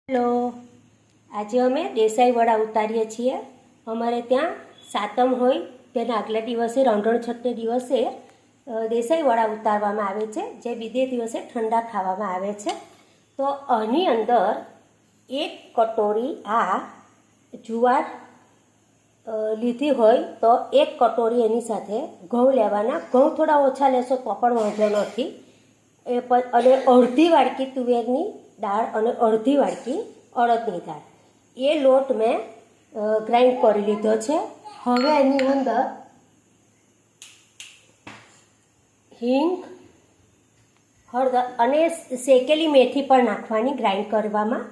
Hello, આજે અમે દેસાઈ વડા ઉતારીએ છીએ. અમારે ત્યાં સાતમ હોય તેના આગલા દિવસે રંધણછઠને દિવસે દેસાઈ વડા ઉતારવામાં આવે છે, જે બીજે દિવસે ઠંડા ખાવામાં આવે છે. તો આની અંદર એક કટોરી આ જુવાર લીધી હોય તો એક કટોરી એની સાથે ઘઉં લેવાના. ઘઉં થોડા ઓછા લેશો તો પણ વાંધો નથી. અને અડધી વાડકી તુવેરની દાળ અને અડધી વાડકી અડદની દાળ, એ લોટ મેં ગ્રાઇન્ડ કરી લીધો છે. હવે એની અંદર હિંગ, હળદર અને શેકેલી મેથી પણ નાખવાની ગ્રાઇન્ડ કરવામાં.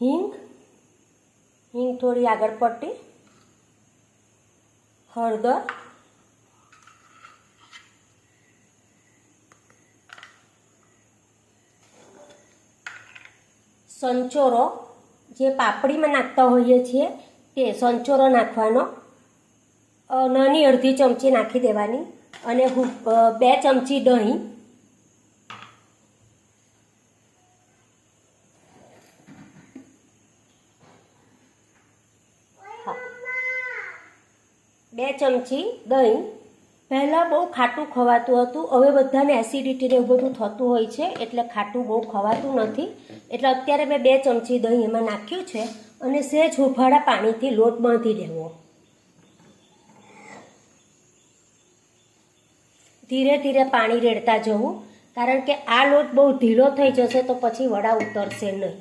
હિંગ થોડી આગળ પડતી, હળદર, સંચોરો જે પાપડીમાં નાખતા હોઈએ છીએ તે સંચોરો નાખવાનો, નાની અડધી ચમચી નાખી દેવાની. અને 2 ચમચી દહીં, બે ચમચી દહીં. પહેલાં બહુ ખાટું ખવાતું હતું, હવે બધાને એસિડિટી ને એવું બધું થતું હોય છે એટલે ખાટું બહુ ખવાતું નથી. એટલે અત્યારે મેં 2 ચમચી દહીં એમાં નાખ્યું છે અને સહેજ હુંફાળા પાણીથી લોટ બાંધી દેવો. ધીરે ધીરે પાણી રેડતા જવું, કારણ કે આ લોટ બહુ ઢીલો થઈ જશે તો પછી વડા ઉતરશે નહીં.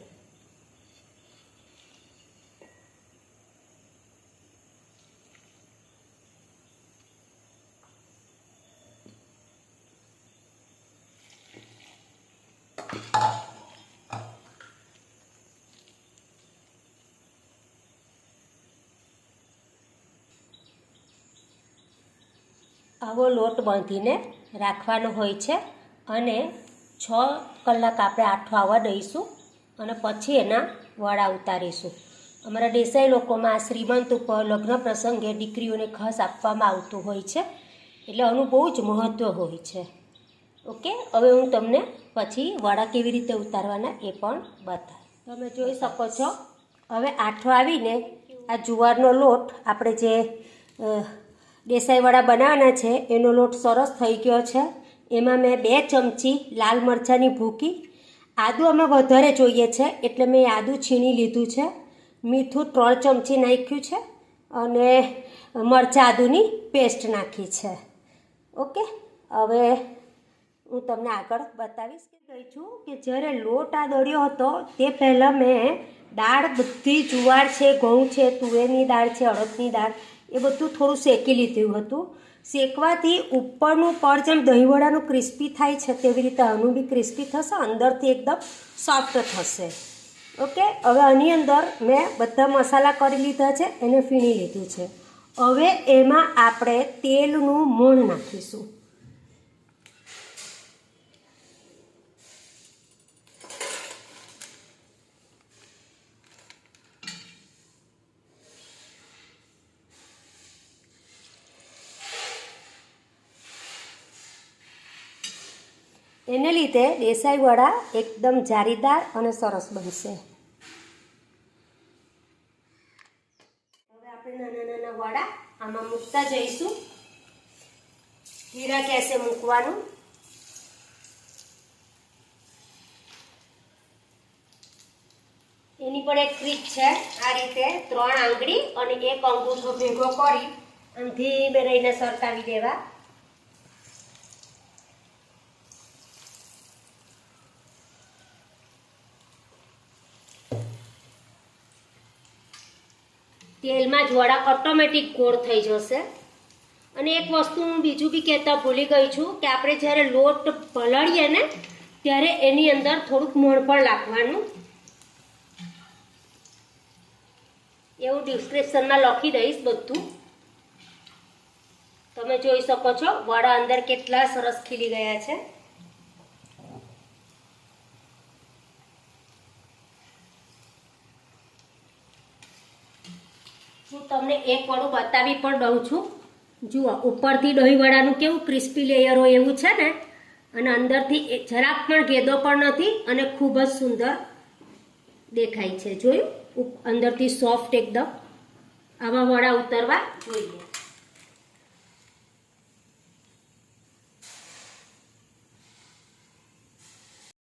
આવો લોટ બાંધીને રાખવાનો હોય છે અને 6 કલાક આપણે આઠો આવવા દઈશું અને પછી એના વડા ઉતારીશું. અમારા દેસાઈ લોકોમાં આ શ્રીમંત ઉપર લગ્ન પ્રસંગે દીકરીઓને ખાસ આપવામાં આવતું હોય છે, એટલે આનું બહુ જ મહત્ત્વ હોય છે. ઓકે, હવે હું તમને પછી વડા કેવી રીતે ઉતારવાના એ પણ બતાવું. તમે જોઈ શકો છો, હવે આઠો આવીને આ જુવારનો લોટ આપણે જે દેસાઈ વડા બનાવવાના છે એનો લોટ સરસ થઈ ગયો છે. એમાં મેં 2 ચમચી લાલ મરચાંની ભૂકી, આદું અમે વધારે જોઈએ છે એટલે મેં આદું છીણી લીધું છે, મીઠું 3 ચમચી નાખ્યું છે અને મરચાં આદુની પેસ્ટ નાખી છે. ઓકે, હવે હું તમને આગળ બતાવીશ. કહી છું કે જ્યારે લોટ આ દળ્યો હતો તે પહેલાં મેં દાળ બધી જુવાર છે, ઘઉં છે, તુવેરની દાળ છે, અડદની દાળ, એ બધું થોડું શેકી લીધું હતું. શેકવાથી ઉપરનું પડ જેમ દહીંવડાનું ક્રિસ્પી થાય છે તેવી રીતે આનું બી ક્રિસ્પી થશે, અંદરથી એકદમ સોફ્ટ થશે. ઓકે, હવે આની અંદર મેં બધા મસાલા કરી લીધા છે, એને ફીણી લીધું છે. હવે એમાં આપણે તેલનું મોણ નાખીશું. એને લીધે દેસાઈ વડા એકદમ જારીદાર અને સરસ બનશે. હવે આપણે નાના નાના વડા આમાં મૂકતા જઈશું. ધીરા ગેસે મૂકવાનું. એની પણ એક ટ્રીક છે. આ રીતે 3 આંગળી અને 1 અંગૂઠો ભેગો કરી આમ ધીમે રહીને સરકાવી દેવા. તેલમાં જ વડા ઓટોમેટિક ગોળ થઈ જશે. અને એક વસ્તુ હું બીજું બી કહેતા ભૂલી ગઈ છું કે આપણે જ્યારે લોટ પલાળીએ ને ત્યારે એની અંદર થોડુંક મોણ પણ નાખવાનું. એવું ડિસ્ક્રિપ્શનમાં લખી દઈશ બધું. તમે જોઈ શકો છો વડા અંદર કેટલા સરસ ખીલી ગયા છે. હું તમને એક વડું બતાવી પણ દઉં છું. જુઓ, ઉપરથી દહીં વડાનું કેવું ક્રિસ્પી લેયર હોય એવું છે ને, અને અંદરથી જરાક પણ ગેદો પણ નથી અને ખૂબ જ સુંદર દેખાય છે. જોયું અંદરથી સોફ્ટ એકદમ. આવા વડા ઉતરવા જોઈએ.